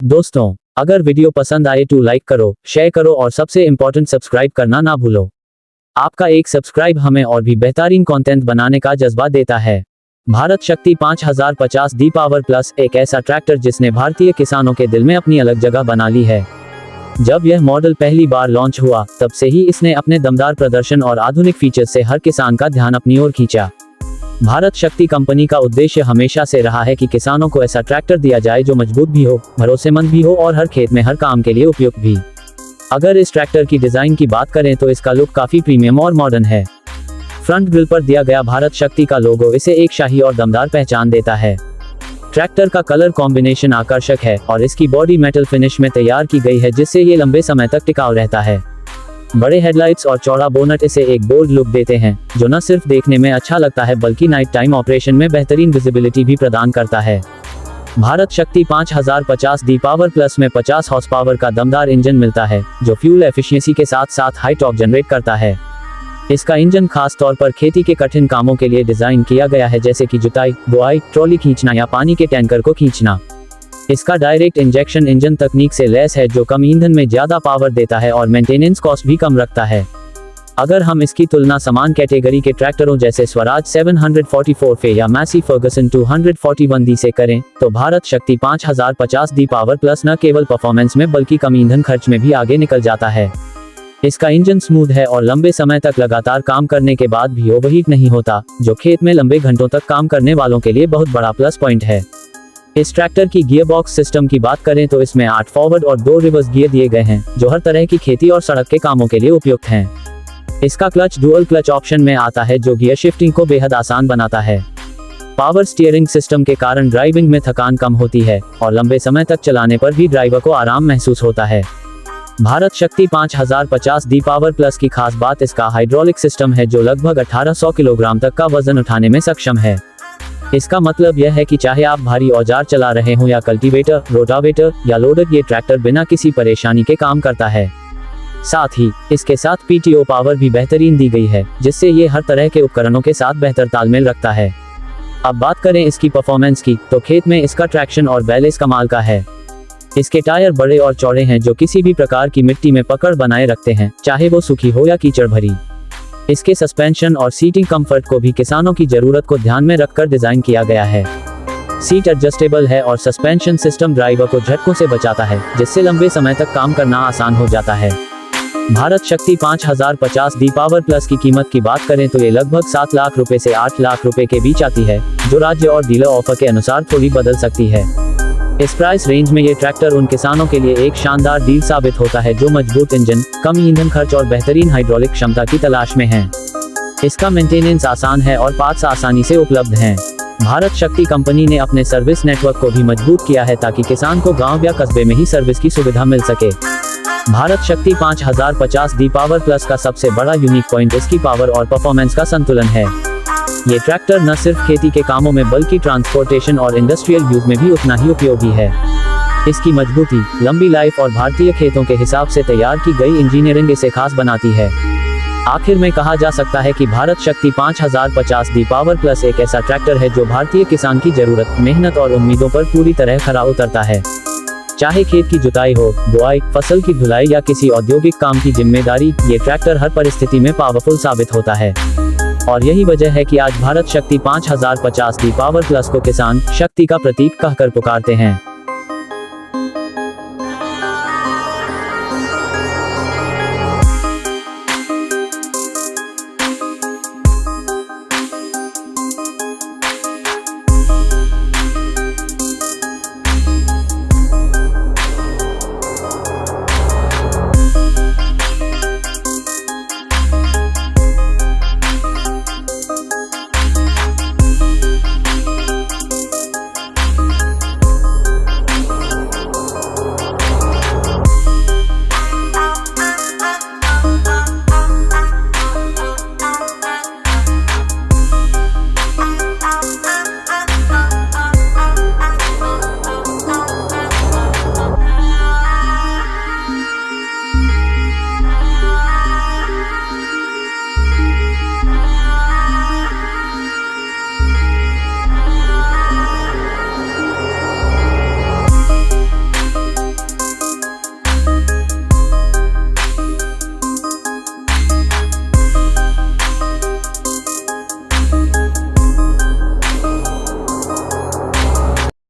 दोस्तों, अगर वीडियो पसंद आए तो लाइक करो, शेयर करो और सबसे इम्पोर्टेंट सब्सक्राइब करना ना भूलो। आपका एक सब्सक्राइब हमें और भी बेहतरीन कंटेंट बनाने का जज्बा देता है। भारत शक्ति 5050 डी पावर प्लस एक ऐसा ट्रैक्टर जिसने भारतीय किसानों के दिल में अपनी अलग जगह बना ली है। जब यह मॉडल पहली बार लॉन्च हुआ तब से ही इसने अपने दमदार प्रदर्शन और आधुनिक फीचर्स से हर किसान का ध्यान अपनी ओर खींचा। भारत शक्ति कंपनी का उद्देश्य हमेशा से रहा है कि किसानों को ऐसा ट्रैक्टर दिया जाए जो मजबूत भी हो, भरोसेमंद भी हो और हर खेत में हर काम के लिए उपयुक्त भी। अगर इस ट्रैक्टर की डिजाइन की बात करें तो इसका लुक काफी प्रीमियम और मॉडर्न है। फ्रंट ग्रिल पर दिया गया भारत शक्ति का लोगो इसे एक शाही और दमदार पहचान देता है। ट्रैक्टर का कलर कॉम्बिनेशन आकर्षक है और इसकी बॉडी मेटल फिनिश में तैयार की गई है जिससे ये लंबे समय तक टिकाऊ रहता है। बड़े हेडलाइट्स और चौड़ा बोनट इसे एक बोल्ड लुक देते हैं जो न सिर्फ देखने में अच्छा लगता है बल्कि नाइट टाइम ऑपरेशन में बेहतरीन विजिबिलिटी भी प्रदान करता है। भारत शक्ति 5050 डी पावर प्लस में 50 हॉर्स पावर का दमदार इंजन मिलता है जो फ्यूल एफिशिएंसी के साथ साथ हाई टॉर्क जनरेट करता है। इसका इंजन खास तौर पर खेती के कठिन कामों के लिए डिजाइन किया गया है जैसे कि जुताई, बुआई, ट्रॉली खींचना या पानी के टैंकर को खींचना। इसका डायरेक्ट इंजेक्शन इंजन तकनीक से लैस है जो कम ईंधन में ज्यादा पावर देता है और मेंटेनेंस कॉस्ट भी कम रखता है। अगर हम इसकी तुलना समान कैटेगरी के ट्रैक्टरों जैसे स्वराज 744 फे या मैसी फर्गसन 241 डी से करें तो भारत शक्ति 5050 डी पावर प्लस न केवल परफॉर्मेंस में बल्कि कम ईंधन खर्च में भी आगे निकल जाता है। इसका इंजन स्मूथ है और लंबे समय तक लगातार काम करने के बाद भी ओवरहीट नहीं होता, जो खेत में लंबे घंटों तक काम करने वालों के लिए बहुत बड़ा प्लस पॉइंट है। इस ट्रैक्टर की गियर बॉक्स सिस्टम की बात करें तो इसमें 8 फॉरवर्ड और 2 रिवर्स गियर दिए गए हैं जो हर तरह की खेती और सड़क के कामों के लिए उपयुक्त हैं। इसका क्लच डुअल क्लच ऑप्शन में आता है जो गियर शिफ्टिंग को बेहद आसान बनाता है। पावर स्टीयरिंग सिस्टम के कारण ड्राइविंग में थकान कम होती है और लंबे समय तक चलाने पर भी ड्राइवर को आराम महसूस होता है। भारत शक्ति 5050 डी पावर प्लस की खास बात इसका हाइड्रोलिक सिस्टम है जो लगभग 1800 किलोग्राम तक का वजन उठाने में सक्षम है। इसका मतलब यह है कि चाहे आप भारी औजार चला रहे हों या कल्टीवेटर, रोटावेटर या लोडर, ये ट्रैक्टर बिना किसी परेशानी के काम करता है। साथ ही इसके साथ पीटीओ पावर भी बेहतरीन दी गई है जिससे ये हर तरह के उपकरणों के साथ बेहतर तालमेल रखता है। अब बात करें इसकी परफॉर्मेंस की तो खेत में इसका ट्रैक्शन और बैलेंस कमाल का है। इसके टायर बड़े और चौड़े हैं जो किसी भी प्रकार की मिट्टी में पकड़ बनाए रखते हैं, चाहे वो सूखी हो या कीचड़ भरी। इसके सस्पेंशन और सीटिंग कंफर्ट को भी किसानों की जरूरत को ध्यान में रखकर डिजाइन किया गया है। सीट एडजस्टेबल है और सस्पेंशन सिस्टम ड्राइवर को झटकों से बचाता है जिससे लंबे समय तक काम करना आसान हो जाता है। भारत शक्ति 5050 डी पावर प्लस की कीमत की बात करें तो ये लगभग 7 लाख रुपए से 8 लाख रुपए के बीच आती है, जो राज्य और डीलर ऑफर के अनुसार थोड़ी बदल सकती है। इस प्राइस रेंज में ये ट्रैक्टर उन किसानों के लिए एक शानदार डील साबित होता है जो मजबूत इंजन, कम ईंधन खर्च और बेहतरीन हाइड्रोलिक क्षमता की तलाश में हैं। इसका मेंटेनेंस आसान है और पार्ट्स आसानी से उपलब्ध हैं। भारत शक्ति कंपनी ने अपने सर्विस नेटवर्क को भी मजबूत किया है ताकि किसान को गांव या कस्बे में ही सर्विस की सुविधा मिल सके। भारत शक्ति 5050 डी पावर प्लस का सबसे बड़ा यूनिक पॉइंट इसकी पावर और परफॉर्मेंस का संतुलन है। ये ट्रैक्टर न सिर्फ खेती के कामों में बल्कि ट्रांसपोर्टेशन और इंडस्ट्रियल यूज में भी उतना ही उपयोगी है। इसकी मजबूती, लंबी लाइफ और भारतीय खेतों के हिसाब से तैयार की गई इंजीनियरिंग इसे खास बनाती है। आखिर में कहा जा सकता है कि भारत शक्ति 5050 डी पावर प्लस एक ऐसा ट्रैक्टर है जो भारतीय किसान की जरूरत, मेहनत और उम्मीदों पर पूरी तरह खरा उतरता है। चाहे खेत की जुताई हो, बुआई, फसल की धुलाई या किसी औद्योगिक काम की जिम्मेदारी, ये ट्रैक्टर हर परिस्थिति में पावरफुल साबित होता है। और यही वजह है कि आज भारत शक्ति 5050 डी पावर प्लस को किसान शक्ति का प्रतीक कहकर पुकारते हैं।